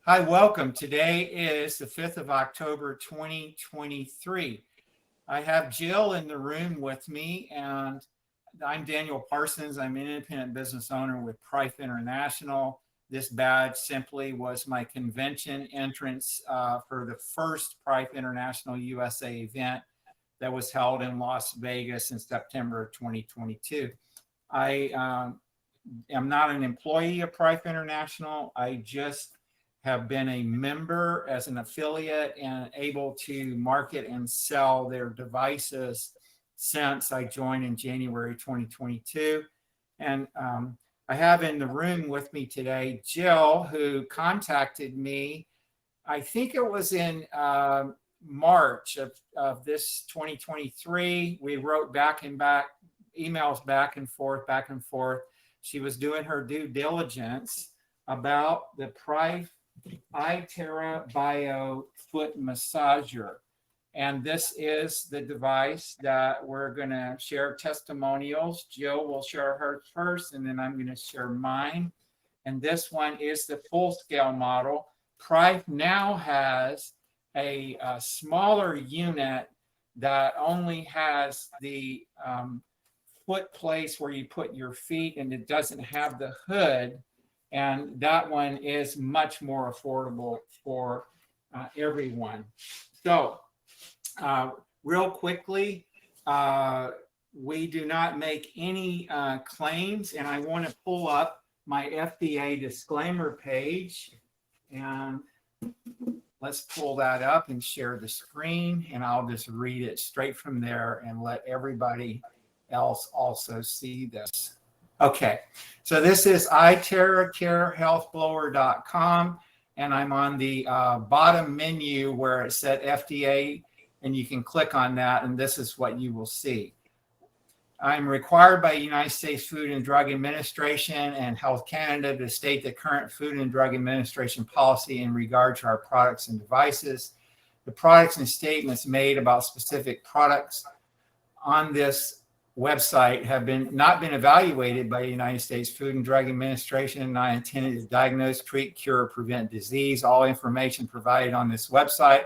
Hi, welcome. Today is the 5th of October, 2023. I have Jill in the room with me, and I'm Daniel Parsons. I'm an independent business owner with Prife International. This badge simply was my convention entrance for the first Prife International USA event that was held in Las Vegas in September of 2022. I am not an employee of Prife International. I just have been a member as an affiliate and able to market and sell their devices since I joined in January 2022. And I have in the room with me today Jill, who contacted me, I think it was in March of this 2023. We wrote back and back, emails back and forth, back and forth. She was doing her due diligence about the Prife iTeraBio foot massager. And this is the device that we're going to share testimonials. Jill will share hers first, and then I'm going to share mine. And this one is the full-scale model. Prife now has a smaller unit that only has the foot place where you put your feet, and it doesn't have the hood. And that one is much more affordable for everyone. So real quickly, we do not make any claims, and I want to pull up my FDA disclaimer page, and let's pull that up and share the screen, and I'll just read it straight from there and let everybody else also see this. Okay, so this is iTeraCareHealthBlower.com, and I'm on the bottom menu where it said FDA, and you can click on that, and this is what you will see. I'm required by the United States Food and Drug Administration and Health Canada to state the current Food and Drug Administration policy in regard to our products and devices. The products and statements made about specific products on this website have not been evaluated by the United States Food and Drug Administration and not intended to diagnose, treat, cure, or prevent disease. All information provided on this website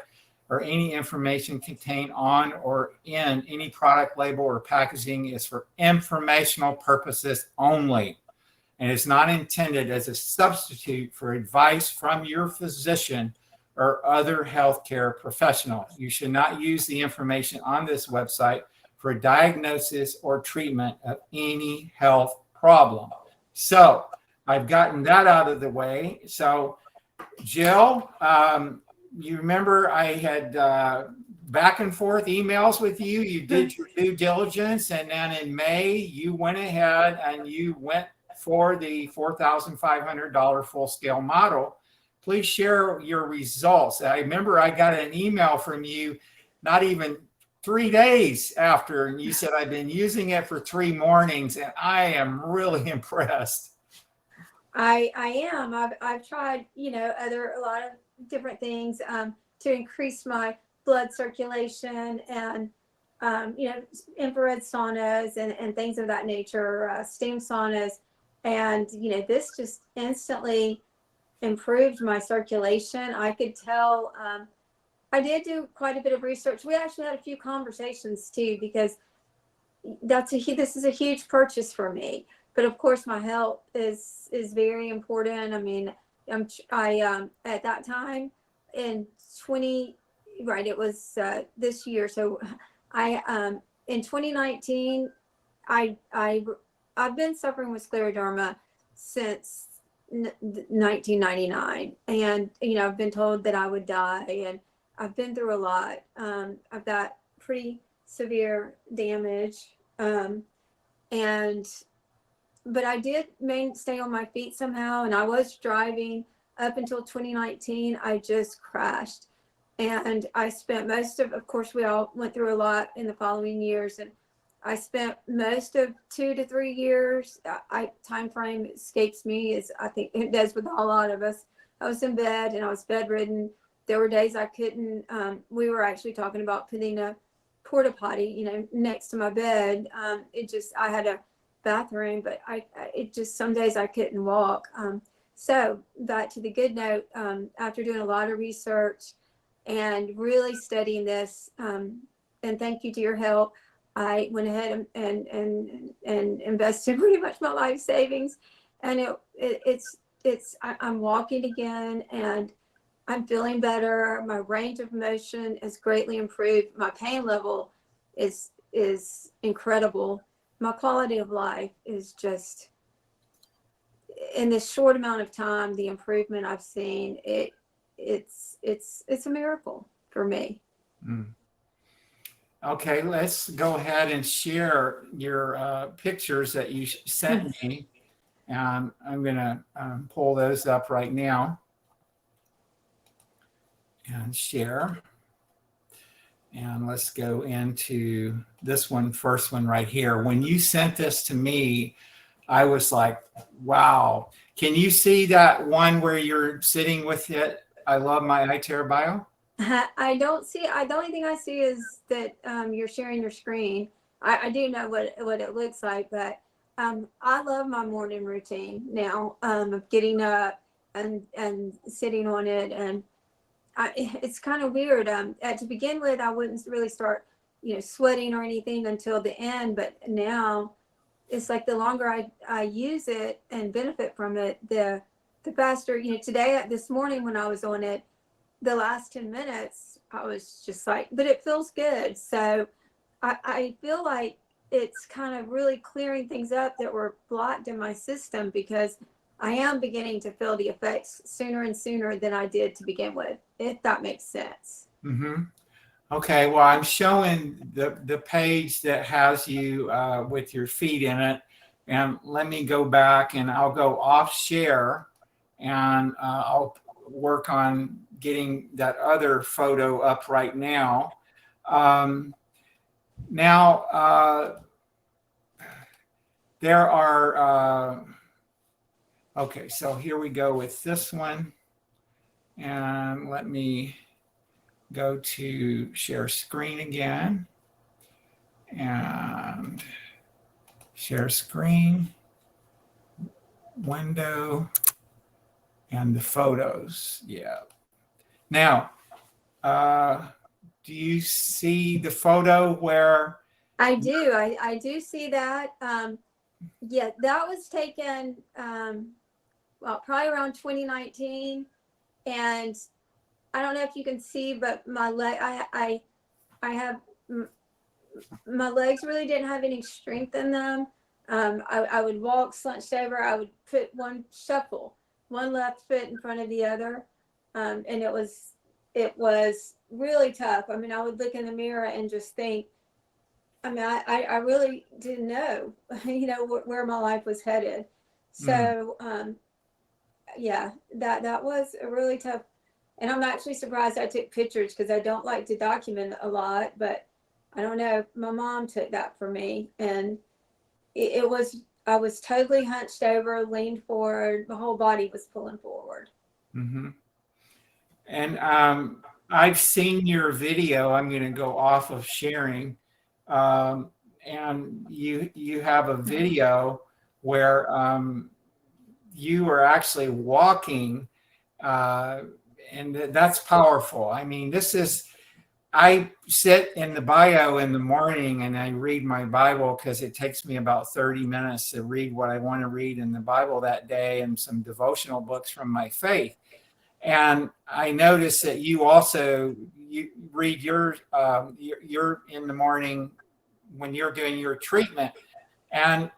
or any information contained on or in any product label or packaging is for informational purposes only, and is not intended as a substitute for advice from your physician or other healthcare professional. You should not use the information on this website for diagnosis or treatment of any health problem. So I've gotten that out of the way. So Jill, you remember I had back and forth emails with you. You did your due diligence, and then in May, you went ahead and you went for the $4,500 full-scale model. Please share your results. I remember I got an email from you not even 3 days after, and you said, I've been using it for 3 mornings, and I am really impressed. I am. I've tried, a lot of different things to increase my blood circulation and, infrared saunas and things of that nature, steam saunas. And, this just instantly improved my circulation. I could tell, I did do quite a bit of research. We actually had a few conversations too, because this is a huge purchase for me. But of course, my health is very important. I mean, I at that time in it was this year. So I in 2019, I've been suffering with scleroderma since 1999, and I've been told that I would die, and I've been through a lot. I've got pretty severe damage, but I did stay on my feet somehow, and I was driving up until 2019. I just crashed, and I spent of course, we all went through a lot in the following years, and I spent most of 2 to 3 years. Time frame escapes me, as I think it does with a lot of us. I was in bed, and I was bedridden. There were days I couldn't. We were actually talking about putting a porta potty, next to my bed. I had a bathroom, but some days I couldn't walk. So back to the good note, after doing a lot of research and really studying this, and thank you to your help, I went ahead and invested pretty much my life savings, and I'm walking again, and I'm feeling better. My range of motion is greatly improved. My pain level is incredible. My quality of life is just, in this short amount of time, the improvement I've seen, it's a miracle for me. Mm. Okay, let's go ahead and share your pictures that you sent me. And I'm going to pull those up right now and share. And let's go into this one, first one right here. When you sent this to me, I was like, wow. Can you see that one where you're sitting with it? I love my iTeraBio. I don't see. The only thing I see is that you're sharing your screen. I do know what it looks like, but I love my morning routine now, of getting up and sitting on it, and it's kind of weird. To begin with, I wouldn't really start, sweating or anything until the end, but now it's like the longer I use it and benefit from it, the faster. This morning when I was on it, the last 10 minutes, I was just like, but it feels good. So I feel like it's kind of really clearing things up that were blocked in my system, because I am beginning to feel the effects sooner and sooner than I did to begin with, if that makes sense. Mm-hmm. Okay, well, I'm showing the page that has you with your feet in it. And let me go back and I'll go off share, and I'll work on getting that other photo up right now. There are, okay, so here we go with this one. And let me go to share screen again. And share screen, window, and the photos. Yeah. Now, do you see the photo where? I do. I do see that. Yeah, that was taken, well, probably around 2019. And I don't know if you can see, but my leg, I have, my legs really didn't have any strength in them. I would walk slunched over. I would put one left foot in front of the other. And it was really tough. I mean, I would look in the mirror and just think, I mean, I really didn't know, where my life was headed. So, yeah, that was a really tough, and I'm actually surprised I took pictures, because I don't like to document a lot, but I don't know, my mom took that for me, and I was totally hunched over, leaned forward, my whole body was pulling forward. Mm-hmm. And I've seen your video. I'm going to go off of sharing. And you have a video where you are actually walking, and that's powerful. I mean, I sit in the bio in the morning and I read my Bible, because it takes me about 30 minutes to read what I want to read in the Bible that day, and some devotional books from my faith. And I noticed that you read you're in the morning when you're doing your treatment. And,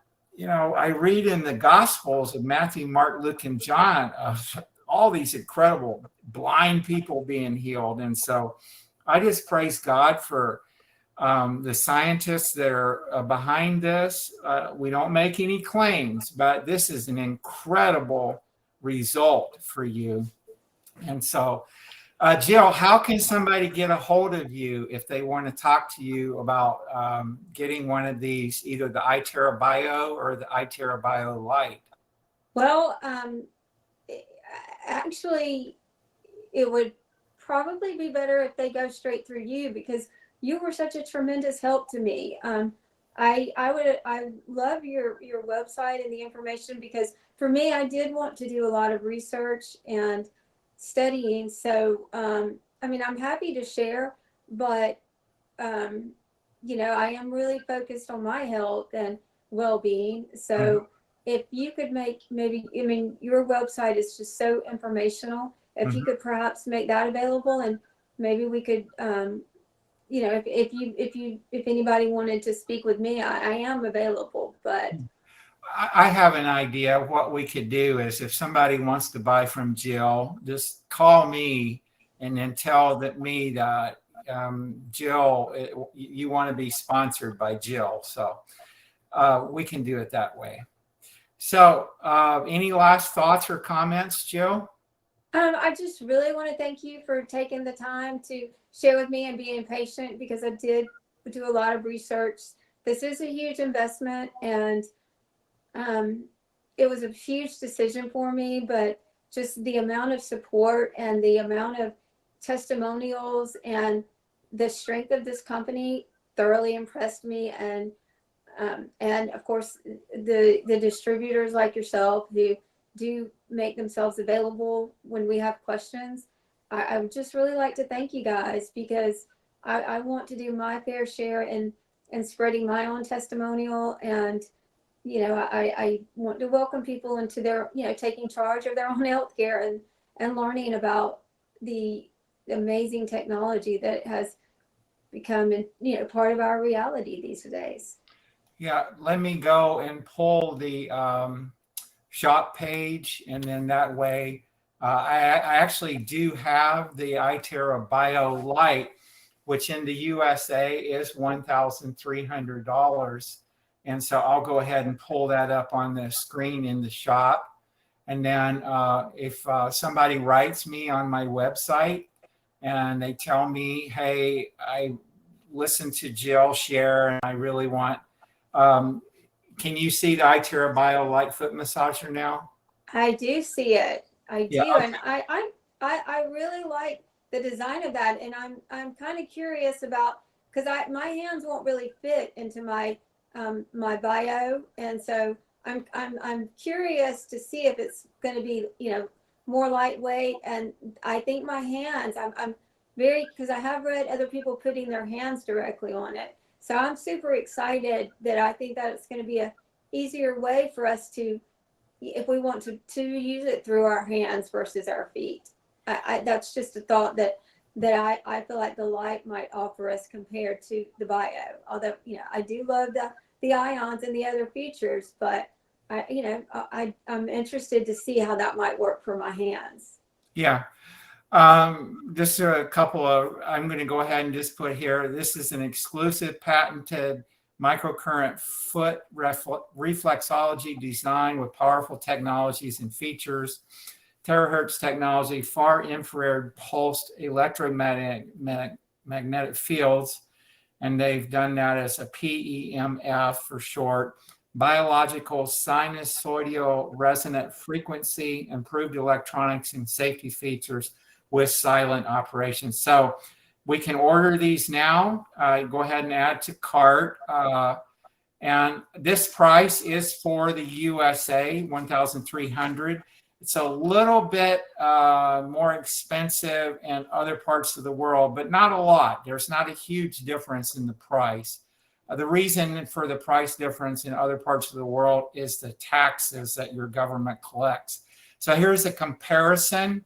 I read in the Gospels of Matthew, Mark, Luke, and John of all these incredible blind people being healed. And so I just praise God for the scientists that are behind this. We don't make any claims, but this is an incredible result for you. And so, Jill, how can somebody get a hold of you if they want to talk to you about getting one of these, either the iTeraBio or the iTeraBio Lite? Well, actually, it would probably be better if they go straight through you, because you were such a tremendous help to me. I love your website and the information, because for me, I did want to do a lot of research and studying. So, I mean, I'm happy to share, but, I am really focused on my health and well-being. So if you could make maybe, I mean, your website is just so informational. If you could perhaps make that available, and maybe we could, if anybody wanted to speak with me, I am available. But I have an idea. What we could do is, if somebody wants to buy from Jill, just call me and then tell me that Jill, you want to be sponsored by Jill. So we can do it that way. So any last thoughts or comments, Jill? I just really want to thank you for taking the time to share with me and being patient, because I did do a lot of research. This is a huge investment, and it was a huge decision for me, but just the amount of support and the amount of testimonials and the strength of this company thoroughly impressed me. And of course, the distributors like yourself who do make themselves available when we have questions. I would just really like to thank you guys, because I want to do my fair share in spreading my own testimonial. And, I want to welcome people into their, taking charge of their own healthcare and learning about the amazing technology that has become, part of our reality these days. Yeah, let me go and pull the shop page, and then that way I actually do have the iTera Bio Lite, which in the USA is $1,300. And so I'll go ahead and pull that up on the screen in the shop. And then if somebody writes me on my website and they tell me, hey, I listened to Jill share and I really want, can you see the iTeraBio Lite foot massager now? I do see it. I do. Yeah. And I really like the design of that. And I'm kind of curious about, because my hands won't really fit into my my bio. And so I'm curious to see if it's going to be, more lightweight. And I think my hands, I'm very, because I have read other people putting their hands directly on it. So I'm super excited that I think that it's going to be a easier way for us to, if we want to use it through our hands versus our feet. That's just a thought that I feel like the Lite might offer us compared to the Bio. Although, I do love the ions and the other features, but I'm interested to see how that might work for my hands. Yeah. Just a couple of, I'm going to go ahead and just put here, this is an exclusive patented microcurrent foot reflexology design with powerful technologies and features. TeraHertz technology, far infrared pulsed electromagnetic fields, and they've done that as a PEMF for short. Biological sinusoidal resonant frequency, improved electronics and safety features with silent operation. So we can order these now. Go ahead and add to cart. And this price is for the USA, $1,300. It's a little bit more expensive in other parts of the world, but not a lot. There's not a huge difference in the price. The reason for the price difference in other parts of the world is the taxes that your government collects. So here's a comparison.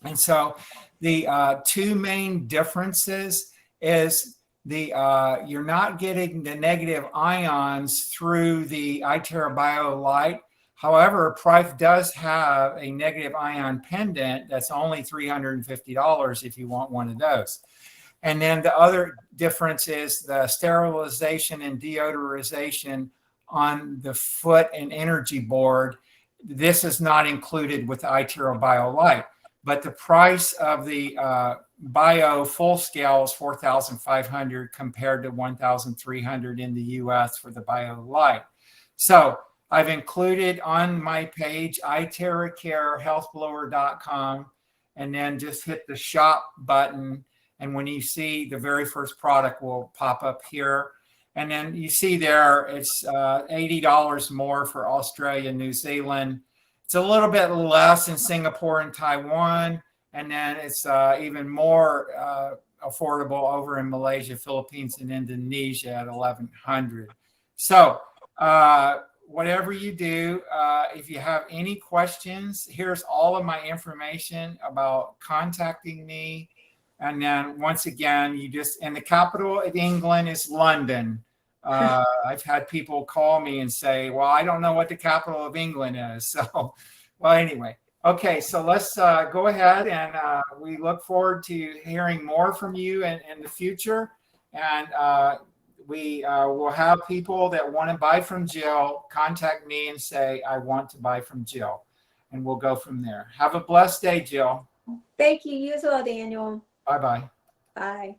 And so the two main differences is you're not getting the negative ions through the iTeraBio Lite. However, Prife does have a negative ion pendant that's only $350 if you want one of those. And then the other difference is the sterilization and deodorization on the foot and energy board. This is not included with the iTeraBio Lite, but the price of the Bio full scale is $4,500 compared to $1,300 in the US for the Bio Lite. So I've included on my page iTeraCareHealthBlower.com, and then just hit the shop button. And when you see the very first product will pop up here. And then you see there, it's $80 more for Australia, New Zealand. It's a little bit less in Singapore and Taiwan. And then it's even more affordable over in Malaysia, Philippines, and Indonesia at $1,100. So whatever you do, if you have any questions, here's all of my information about contacting me. And then once again, and the capital of England is London. I've had people call me and say, well, I don't know what the capital of England is. So, well, anyway. Okay, so let's go ahead, and we look forward to hearing more from you in the future. And we will have people that want to buy from Jill contact me and say, I want to buy from Jill. And we'll go from there. Have a blessed day, Jill. Thank you. You as well, Daniel. Bye-bye. Bye.